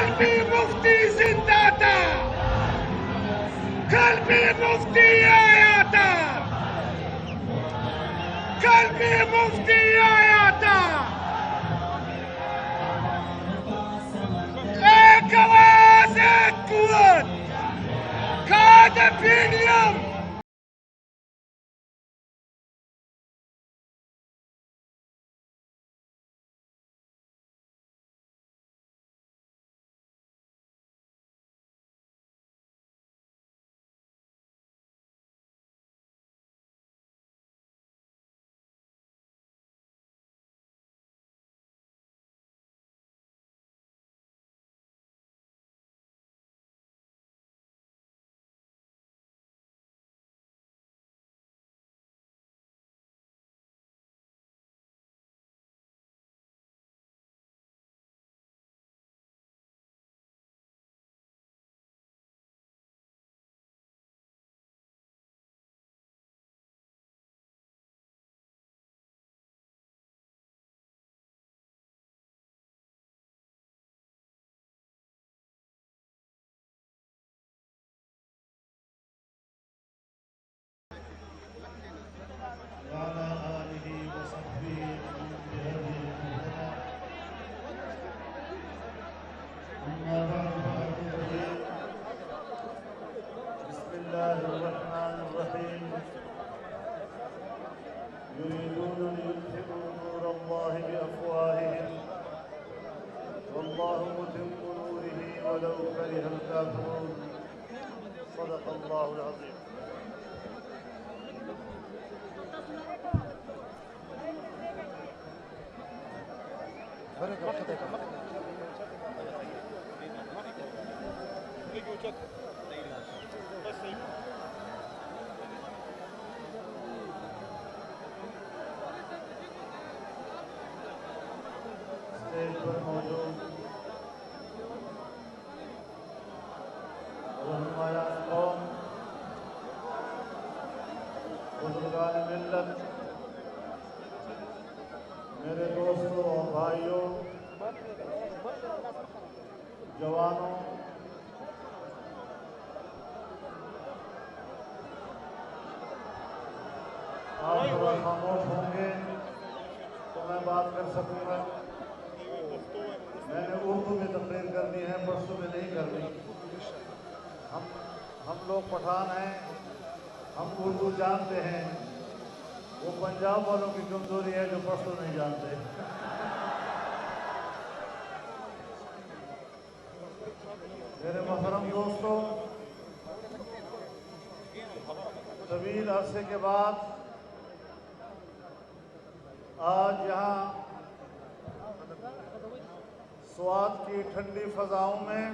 قلبی مفتی زندہ تھا، قلبی مفتی آیا تھا، قلبی مفتی آیا تھا، ایک آواز ایک قوت، قائد پیڈیم وعلى آله وصحبه ومن بهديه مهتدى. أما بعد فأقول بسم الله الرحمن الرحيم. يريدون ليطفئوا نور الله بأفواههم والله متم نوره ولو كره الكافرون. صدق الله العظيم. اسٹیج پر موجود رہنمایان قوم، بزرگان ملت، میرے دوستوں اور بھائیوں، جوانوں، آپ تھوڑا خاموش ہوں گے تو میں بات کر سکوں گا. میں نے اردو میں تقریر کرنی ہے، پرسوں میں نہیں کرنی. ہم لوگ پٹھان ہیں، ہم اردو جانتے ہیں. وہ پنجاب والوں کی کمزوری ہے جو پشتو نہیں جانتے. میرے محترم دوستوں، طویل عرصے کے بعد آج یہاں سوات کی ٹھنڈی فضاؤں میں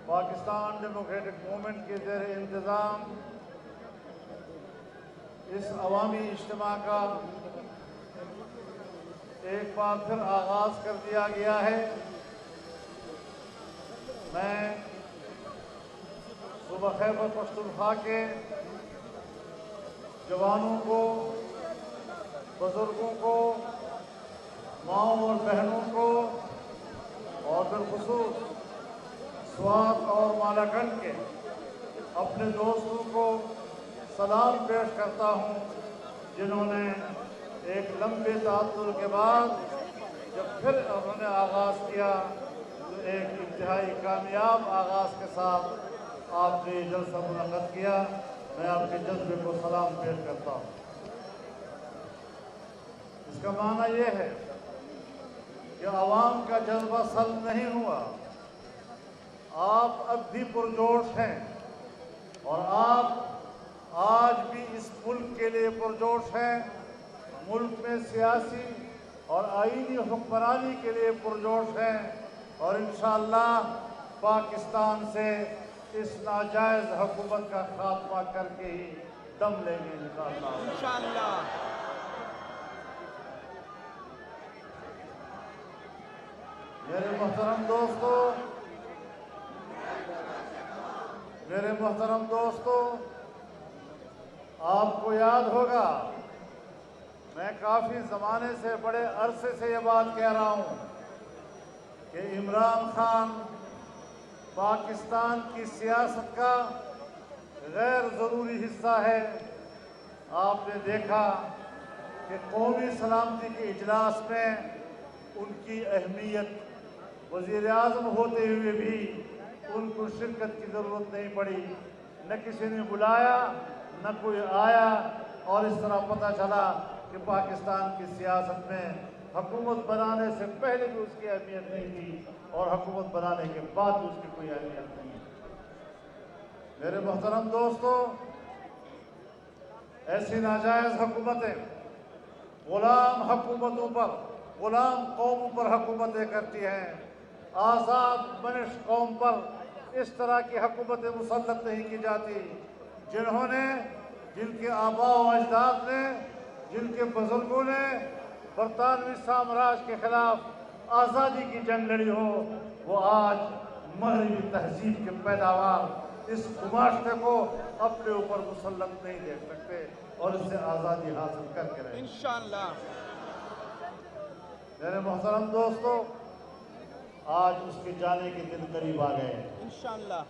پاکستان ڈیموکریٹک موومنٹ کے زیر انتظام اس عوامی اجتماع کا ایک بار پھر آغاز کر دیا گیا ہے. میں صوبہ خیبر پختونخوا کے جوانوں کو، بزرگوں کو، ماؤں اور بہنوں کو اور بالخصوص سوات اور مالاکنڈ کے اپنے دوستوں کو سلام پیش کرتا ہوں، جنہوں نے ایک لمبے تعطل کے بعد جب پھر انہوں نے آغاز کیا تو ایک انتہائی کامیاب آغاز کے ساتھ آپ نے یہ جلسہ منعقد کیا. میں آپ کے جذبے کو سلام پیش کرتا ہوں. اس کا معنی یہ ہے کہ عوام کا جذبہ سلب نہیں ہوا. آپ اب بھی پرجوش ہیں اور آپ آج بھی اس ملک کے لیے پرجوش ہیں. ملک میں سیاسی اور آئینی حکمرانی کے لیے پرجوش ہیں اور انشاءاللہ پاکستان سے اس ناجائز حکومت کا خاتمہ کر کے ہی دم لیں گے انشاءاللہ. میرے محترم دوستو، آپ کو یاد ہوگا میں کافی زمانے سے، بڑے عرصے سے یہ بات کہہ رہا ہوں کہ عمران خان پاکستان کی سیاست کا غیر ضروری حصہ ہے۔ آپ نے دیکھا کہ قومی سلامتی کے اجلاس میں ان کی اہمیت، وزیر اعظم ہوتے ہوئے بھی ان کو شرکت کی ضرورت نہیں پڑی، نہ کسی نے بلایا نہ کوئی آیا، اور اس طرح پتہ چلا کہ پاکستان کی سیاست میں حکومت بنانے سے پہلے بھی اس کی اہمیت نہیں تھی اور حکومت بنانے کے بعد بھی اس کی کوئی اہمیت نہیں ہے۔ میرے محترم دوستو، ایسی ناجائز حکومتیں غلام حکومتوں پر، غلام قوموں پر حکومتیں کرتی ہیں، آزاد منش قوم پر اس طرح کی حکومتیں مسلط نہیں کی جاتی، جنہوں نے، جن کے آباء و اجداد نے، جن کے بزرگوں نے برطانوی سامراج کے خلاف آزادی کی جنگ لڑی ہو، وہ آج مغربی تہذیب کے پیداوار اس معاشرے کو اپنے اوپر مسلط نہیں دیکھ سکتے اور اس سے آزادی حاصل کر کے رہے۔ انشاءاللہ۔ میرے محترم دوستو، آج اس کے جانے کے دن قریب آ گئے ہیں۔ انشاءاللہ۔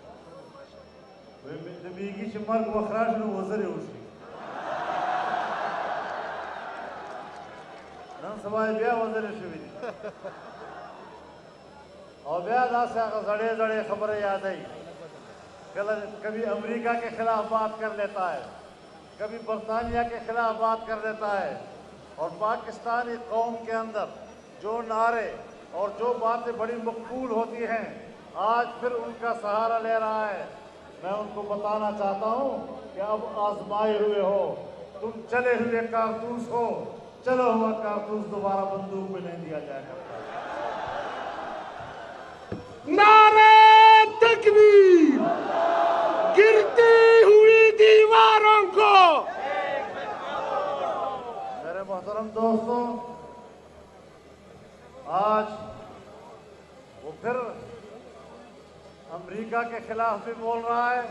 زندگی سے مرگ وخراج میں وزر اسی نن سبای بیا وزر شوی دی اور بیا دا سے زڑے زڑے خبریں یاد آئی، کبھی امریکہ کے خلاف بات کر لیتا ہے، کبھی برطانیہ کے خلاف بات کر لیتا ہے، اور پاکستانی قوم کے اندر جو نعرے اور جو باتیں بڑی مقبول ہوتی ہیں آج پھر ان کا سہارا لے رہا ہے۔ میں ان کو بتانا چاہتا ہوں کہ اب آزمائے ہوئے ہو، تم چلے ہوئے کارتوس ہو، چلا ہوا کارتوس دوبارہ بندوق میں نہیں دیا جائے گا۔ نعرہ تکبیر، گرتی ہوئی دیواروں کو۔ میرے محترم دوستوں، آج وہ پھر امریکہ کے خلاف بھی بول رہا ہے،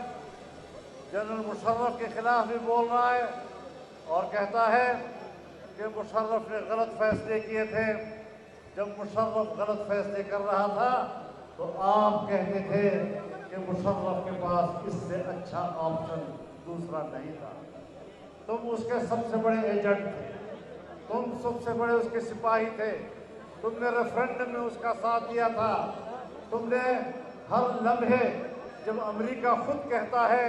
جنرل مشرف کے خلاف بھی بول رہا ہے، اور کہتا ہے کہ مشرف نے غلط فیصلے کیے تھے۔ جب مشرف غلط فیصلے کر رہا تھا تو آپ کہتے تھے کہ مشرف کے پاس اس سے اچھا آپشن دوسرا نہیں تھا۔ تم اس کے سب سے بڑے ایجنٹ تھے، تم سب سے بڑے اس کے سپاہی تھے، تم نے ریفرینڈم میں اس کا ساتھ دیا تھا، تم نے ہر لمحے، جب امریکہ خود کہتا ہے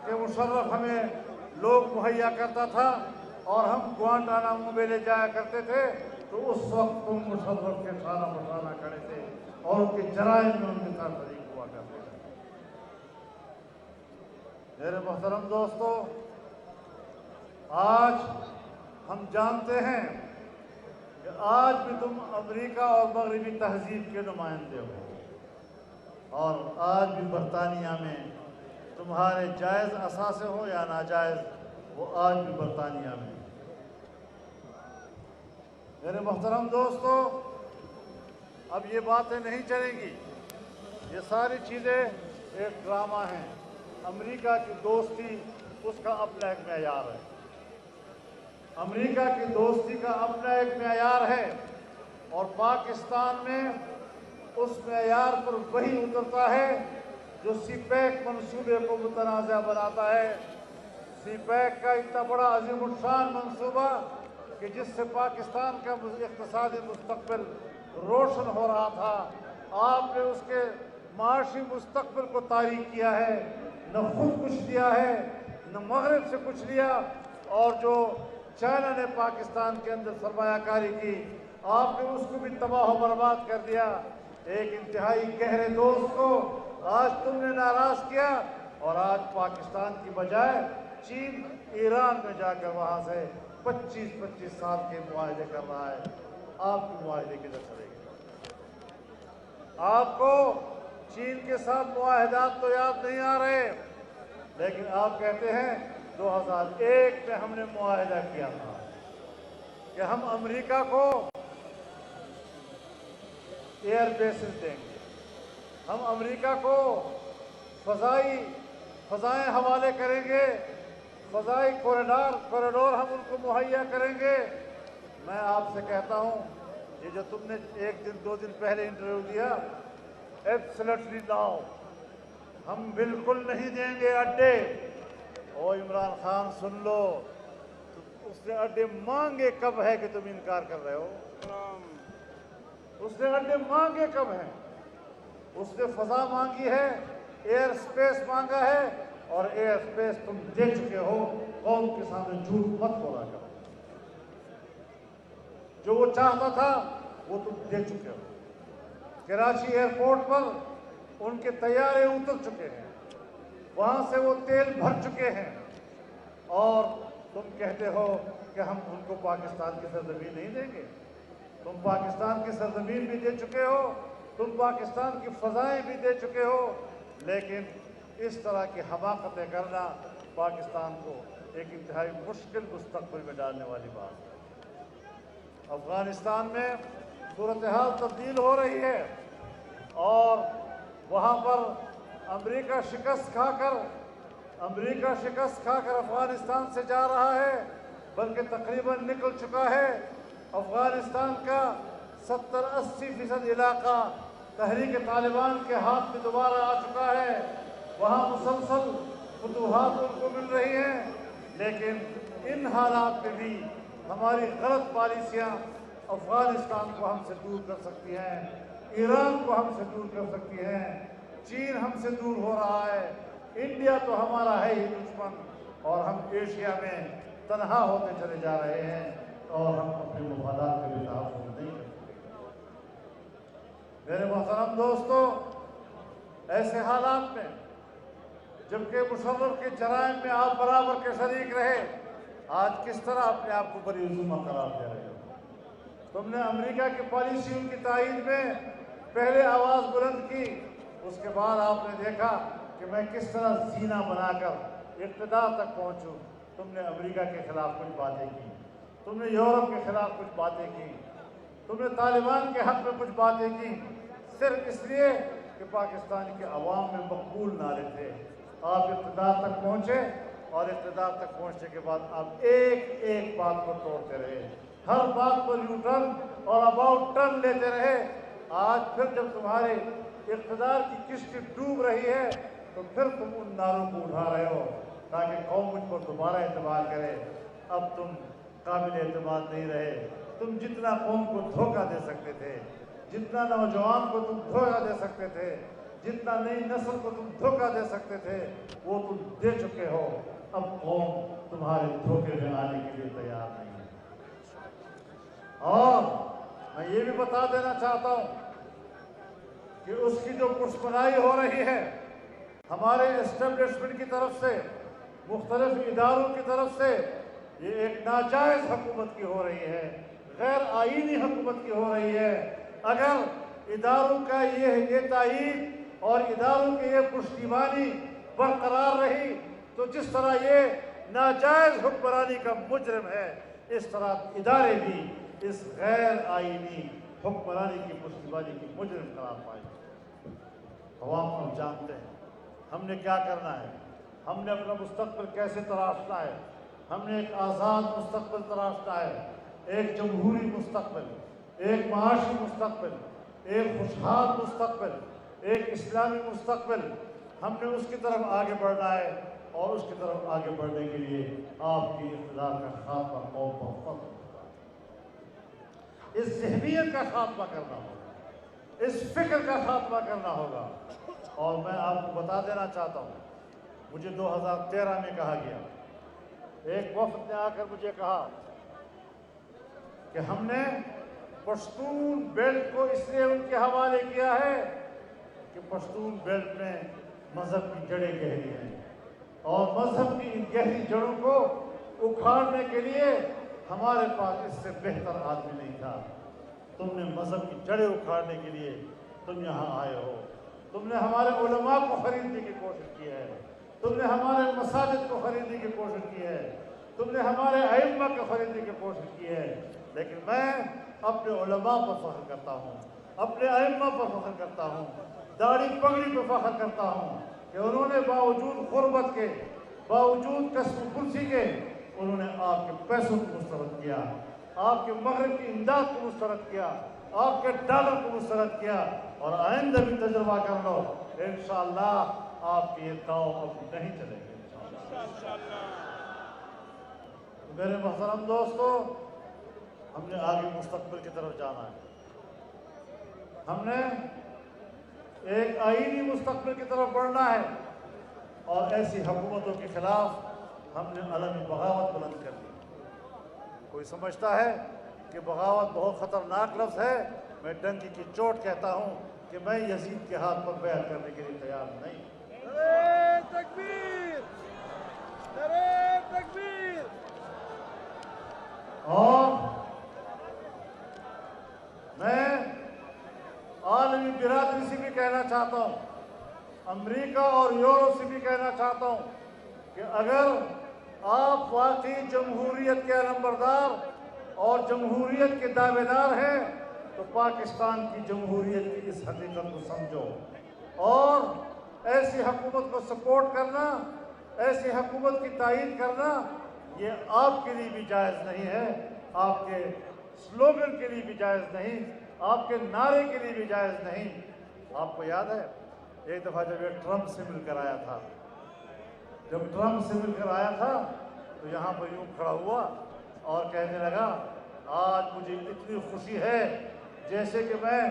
کہ مشرف ہمیں لوگ مہیا کرتا تھا اور ہم گوانٹانامو میں لے جایا کرتے تھے، تو اس وقت تم مشرف کے شانہ بشانہ کھڑے تھے اور ان کے جرائم میں ان کے ساتھ شریک ہوا کرتے تھے۔ میرے محترم دوستو، آج ہم جانتے ہیں کہ آج بھی تم امریکہ اور مغربی تہذیب کے نمائندے ہو، اور آج بھی برطانیہ میں تمہارے جائز اثاثے ہو یا ناجائز، وہ آج بھی برطانیہ میں۔ میرے محترم دوستو، اب یہ باتیں نہیں چلیں گی، یہ ساری چیزیں ایک ڈرامہ ہیں۔ امریکہ کی دوستی، اس کا اپنا ایک معیار ہے، امریکہ کی دوستی کا اپنا ایک معیار ہے، اور پاکستان میں اس معیار پر وہی اترتا ہے جو سی پیک منصوبے کو متنازع بناتا ہے۔ سی پیک کا اتنا بڑا عظیم الشان منصوبہ کہ جس سے پاکستان کا اقتصادی مستقبل روشن ہو رہا تھا، آپ نے اس کے معاشی مستقبل کو تاریک کیا ہے، نہ خود کچھ دیا ہے نہ مغرب سے کچھ لیا، اور جو چائنا نے پاکستان کے اندر سرمایہ کاری کی، آپ نے اس کو بھی تباہ و برباد کر دیا۔ ایک انتہائی گہرے دوست کو آج تم نے ناراض کیا، اور آج پاکستان کی بجائے چین ایران میں جا کر وہاں سے 25 سال کے معاہدے کر رہا ہے۔ آپ کے معاہدے کدھر چلے گئے؟ آپ کو چین کے ساتھ معاہدات تو یاد نہیں آ رہے، لیکن آپ کہتے ہیں 2001 میں ہم نے معاہدہ کیا تھا کہ ہم امریکہ کو ایئر بیسز دیں گے، ہم امریکہ کو فضائیں حوالے کریں گے، فضائی کوریڈور ہم ان کو مہیا کریں گے۔ میں آپ سے کہتا ہوں یہ جو تم نے ایک دن دو دن پہلے انٹرویو دیا، ایبسلیٹلی لاؤ، ہم بالکل نہیں دیں گے اڈے۔ او عمران خان سن لو، اس نے اڈے مانگے کب ہے کہ تم انکار کر رہے ہو؟ اس نے اڈے مانگے کب ہیں؟ اس نے فضا مانگی ہے، ایئر سپیس مانگا ہے، اور ایئر سپیس تم دے چکے ہو۔ قوم کے سامنے جھوٹ مت بولا کرو، جو وہ چاہتا تھا وہ تم دے چکے ہو۔ کراچی ایئرپورٹ پر ان کے طیارے اتر چکے ہیں، وہاں سے وہ تیل بھر چکے ہیں، اور تم کہتے ہو کہ ہم ان کو پاکستان کی سرزمین نہیں دیں گے۔ تم پاکستان کی سرزمین بھی دے چکے ہو، تم پاکستان کی فضائیں بھی دے چکے ہو، لیکن اس طرح کی حماقتیں کرنا پاکستان کو ایک انتہائی مشکل مستقبل میں ڈالنے والی بات ہے۔ افغانستان میں صورتحال تبدیل ہو رہی ہے، اور وہاں پر امریکہ شکست کھا کر افغانستان سے جا رہا ہے، بلکہ تقریباً نکل چکا ہے۔ افغانستان کا 70-80% علاقہ تحریک طالبان کے ہاتھ میں دوبارہ آ چکا ہے۔ وہاں مسلسل فتوحات ان کو مل رہی ہیں، لیکن ان حالات میں بھی ہماری غلط پالیسیاں افغانستان کو ہم سے دور کر سکتی ہیں، ایران کو ہم سے دور کر سکتی ہیں، چین ہم سے دور ہو رہا ہے، انڈیا تو ہمارا ہے ہی دشمن، اور ہم ایشیا میں تنہا ہوتے چلے جا رہے ہیں، اور ہم اپنے مفادات کے بھی تحفظ نہیں کرتے۔ میرے محترم دوستو، ایسے حالات میں جبکہ مشرف کے جرائم میں آپ برابر کے شریک رہے، آج کس طرح اپنے آپ کو بری عظمہ قرار دے رہے ہو؟ تم نے امریکہ کی پالیسیوں کی تائید میں پہلے آواز بلند کی، اس کے بعد آپ نے دیکھا کہ میں کس طرح زینہ بنا کر اقتدار تک پہنچوں۔ تم نے امریکہ کے خلاف کچھ باتیں کی، تم نے یورپ کے خلاف کچھ باتیں کی، تم نے طالبان کے حق میں کچھ باتیں کی، صرف اس لیے کہ پاکستان کے عوام میں مقبول نعرے تھے۔ آپ اقتدار تک پہنچے، اور اقتدار تک پہنچنے کے بعد آپ ایک ایک بات کو توڑتے رہے، ہر بات پر یو ٹرن اور اباؤٹ ٹرن لیتے رہے۔ آج پھر جب تمہارے اقتدار کی کشتی ڈوب رہی ہے، تو پھر تم ان نعروں کو اٹھا رہے ہو تاکہ قوم مجھ پر دوبارہ اعتبار کرے۔ اب تم قابل اعتماد نہیں رہے۔ تم جتنا قوم کو دھوکہ دے سکتے تھے، جتنا نوجوان کو تم دھوکہ دے سکتے تھے، جتنا نئی نسل کو تم دھوکہ دے سکتے تھے، وہ تم دے چکے ہو۔ اب قوم تمہارے دھوکے میں آنے کے لیے تیار نہیں ہے۔ اور میں یہ بھی بتا دینا چاہتا ہوں کہ اس کی جو پشپنائی ہو رہی ہے ہمارے اسٹیبلشمنٹ کی طرف سے، مختلف اداروں کی طرف سے، یہ ایک ناجائز حکومت کی ہو رہی ہے، غیر آئینی حکومت کی ہو رہی ہے۔ اگر اداروں کا یہ تائید اور اداروں کی یہ پشتیبانی برقرار رہی، تو جس طرح یہ ناجائز حکمرانی کا مجرم ہے، اس طرح ادارے بھی اس غیر آئینی حکمرانی کی پشتیبانی کی مجرم قرار پائے۔ عوام ہم جانتے ہیں ہم نے کیا کرنا ہے، ہم نے اپنا مستقبل کیسے تراشنا ہے۔ ہم نے ایک آزاد مستقبل تراشنا ہے، ایک جمہوری مستقبل، ایک معاشی مستقبل، ایک خوشحال مستقبل، ایک اسلامی مستقبل۔ ہم نے اس کی طرف آگے بڑھنا ہے، اور اس کی طرف آگے بڑھنے کے لیے آپ کی اقتدار کا خاتمہ قوم پر فرض ہوگا۔ اس ذہنیت کا خاتمہ کرنا ہوگا، اس فکر کا خاتمہ کرنا ہوگا۔ اور میں آپ کو بتا دینا چاہتا ہوں، مجھے 2013 میں کہا گیا، ایک وفد نے آ کر مجھے کہا کہ ہم نے پشتون بیلٹ کو اس لیے ان کے حوالے کیا ہے کہ پشتون بیلٹ میں مذہب کی جڑیں گہری ہیں، اور مذہب کی ان گہری جڑوں کو اکھاڑنے کے لیے ہمارے پاس اس سے بہتر آدمی نہیں تھا۔ تم نے مذہب کی جڑیں اکھاڑنے کے لیے تم یہاں آئے ہو، تم نے ہمارے علماء کو خریدنے کی کوشش کی ہے، تم نے ہمارے مساجد کو خریدنے کی کوشش کی ہے، تم نے ہمارے ائمہ کو خریدنے کی کوشش کی ہے۔ لیکن میں اپنے علماء پر فخر کرتا ہوں، اپنے ائمہ پر فخر کرتا ہوں، داڑھی پگڑی پر فخر کرتا ہوں کہ انہوں نے باوجود غربت کے، باوجود کسب و کرسی کے، انہوں نے آپ کے پیسوں کو مسترد کیا۔ آپ کے مغرب کی امداد کو مسترد کیا، آپ کے ڈالر کو مسترد کیا، اور آئندہ بھی تجربہ کر لو، انشاءاللہ آپ کے یہ داؤ اب نہیں چلے گے انشاءاللہ۔ میرے محترم دوستو، ہم نے آگے مستقبل کی طرف جانا ہے، ہم نے ایک آئینی مستقبل کی طرف بڑھنا ہے، اور ایسی حکومتوں کے خلاف ہم نے عالمی بغاوت بلند کر دی۔ کوئی سمجھتا ہے کہ بغاوت بہت خطرناک لفظ ہے، میں ڈنکی کی چوٹ کہتا ہوں کہ میں یزید کے ہاتھ پر بیعت کرنے کے لیے تیار نہیں۔ نعرہ تکبیر! نعرہ تکبیر! اور میں عالمی برادری سے بھی کہنا چاہتا ہوں، امریکہ اور یورپ سے بھی کہنا چاہتا ہوں کہ اگر آپ واقعی جمہوریت کے علمبردار اور جمہوریت کے دعوے دار ہیں تو پاکستان کی جمہوریت کی اس حقیقت کو سمجھو، اور ایسی حکومت کو سپورٹ کرنا، ایسی حکومت کی تائید کرنا، یہ آپ کے لیے بھی جائز نہیں ہے، آپ کے سلوگن کے لیے بھی جائز نہیں، آپ کے نعرے کے لیے بھی جائز نہیں۔ آپ کو یاد ہے ایک دفعہ جب یہ ٹرمپ سے مل کر آیا تھا، تو یہاں پر یوں کھڑا ہوا اور کہنے لگا، آج مجھے اتنی خوشی ہے جیسے کہ میں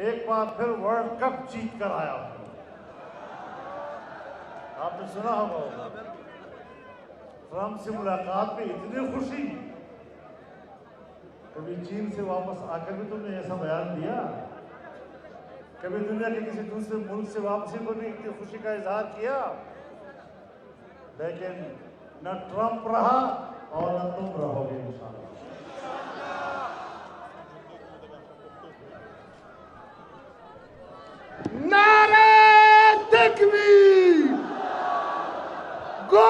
ایک بار پھر ورلڈ کپ جیت کر آیا ہوں۔ آپ نے سنا ہوگا ٹرمپ سے ملاقات میں اتنی خوشی، کبھی چین سے واپس آ کر بھی تم نے ایسا بیان دیا؟ کبھی دنیا کے کسی دوسرے ملک سے واپسی کو بھی اتنی خوشی کا اظہار کیا؟ لیکن نہ ٹرمپ رہا اور نہ تم رہو گے انشاءاللہ۔ نعرہ تکبیر! گو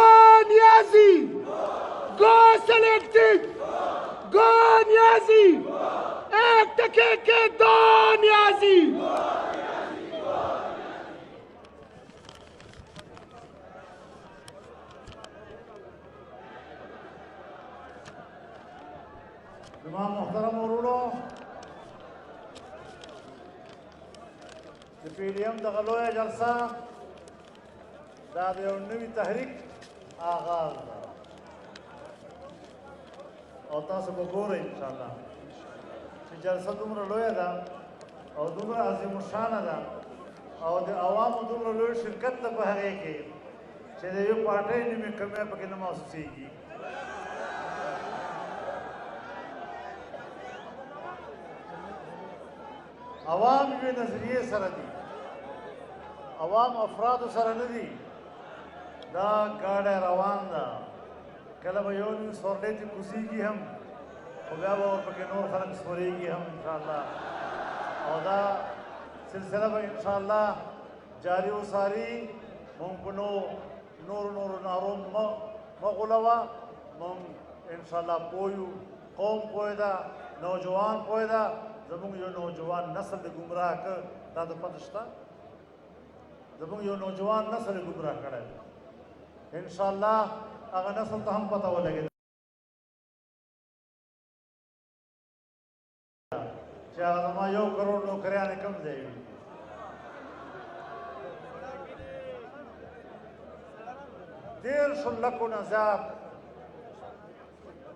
نیازی! گو سلیکٹڈ! گو نیازی! ایک ٹکے کے دو نیازی! تمام محترم ورونو، پی ڈی ایم دغه لویه جلسه دا د یو نوي تحریک آغاز ده، او تاسو به ګورئ انشاءالله چې جلسه دومره لویه ده او دومره عظیم الشانه ده، او د عوامو دومره لوی شرکت ده په هغې کې چې د یو پارټۍ نیمې کمی پکې نه محسوسېږي۔ عوام یوې نظریې سره دي، عوام افرادو سره نه دي، دا ګاډی روان ده، کله به یو نیم سورلی ترې کوزېږي هم، خو بیا به ورپکې نور خلک سورېږي هم انشاءالله، او دا سلسله به انشاءالله جاري وساري، مونږ په نورو نارو مه غولوه، مونږ انشاءالله پوه یو، قوم پوه ده، نوجوان پوه ده، زمونږ یو نوجوان نسل د ګمراه کړ، دا د پته شته؟ زمونږ یو نوجوان نسل یې ګمراه کړی دی، انشاءالله هغه نسل ته هم پته ولګېده چې هغه زما 1 کروڑ نوکریانې کوم ځای وي۔ دیرشو لکو نه زیات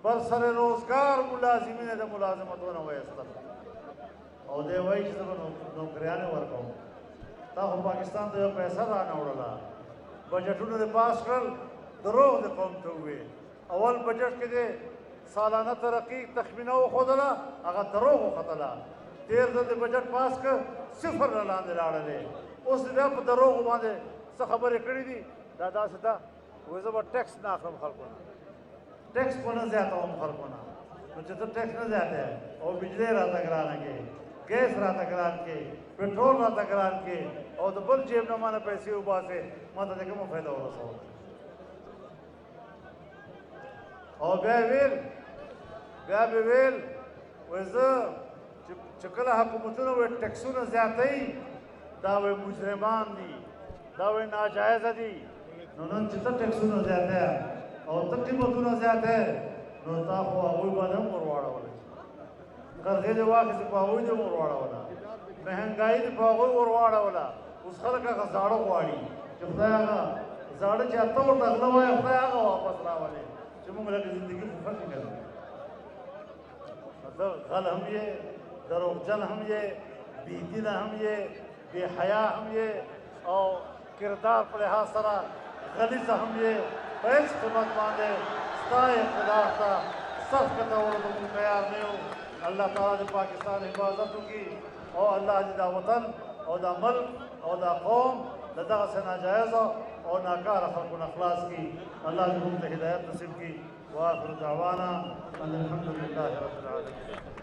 برسر روزګار ملازمین یې د ملازمتونه وایستل، او دی وایي چې زه به نوکریانې ورکوم۔ تا خو پاکستان ته یو پیسه رانه وړله، بجټونه دې پاس کړل، دروغ دې قوم ته وویې، اول بجټ کې دې سالانه ترقي تخمینه وښودله، هغه دروغ وختله، تېر ځل دې بجټ پاس کړ، صفر نه لاندې لاړلې، اوس دې بیا په دروغو باندې څه خبرې کړې دي، دا داسې ده وایي زه به ټیکس نه اخلم خلکو نه، ټیکس به نه زیاتوم خلکو نه، نو چې ته ټیکس نه زیاتوې او بجلی راته ګرانه کې، گیس راته ګران کې، پټرول راته ګران کې، او د بل جیب نه مانه پیسې وباسې، ما ته دې کومه فایده ورسوله؟ او بیا به ویل وایي زه چې کله حکومتونه وایي ټیکسونه زیاتوي، دا وایي مجرمان دي، دا وایي ناجایزه دي، نو نن چې ته ټیکسونه زیاتوې او ته قیمتونه زیاتوې، نو تا خو هغوی باندې هم ور واړولی. قرضے دے واقع سے پاوئی دے مرواڑا ولا مہنگائی دے پاوئی مرواڑا ولا اس خلقہ کا زاڑو کواری کہ خدای آگا زاڑو چاہتا ہو تغلو ہے خدای آگا واپس راولے چمونگ لگے زندگی مفرشی کرنے غل ہم یہ دروغجن ہم یہ بیدین ہم یہ بے حیا ہم یہ اور کردار پر لحاظ سرا غلیظ ہم یہ پیس قیمت ماندے ستائے اقتدار تا صف کا تورد ہم خیار نہیں ہو اللہ تعالیٰ نے پاکستان حفاظت کی اور اللہ جی دا وطن اور دا ملک اور دا قوم لدغ سے ناجائز اور ناکار خلق و اخلاص کی اللہ جی ہم سے ہدایت نصیب کی وآخر دعوانا الحمدللہ رب العالمین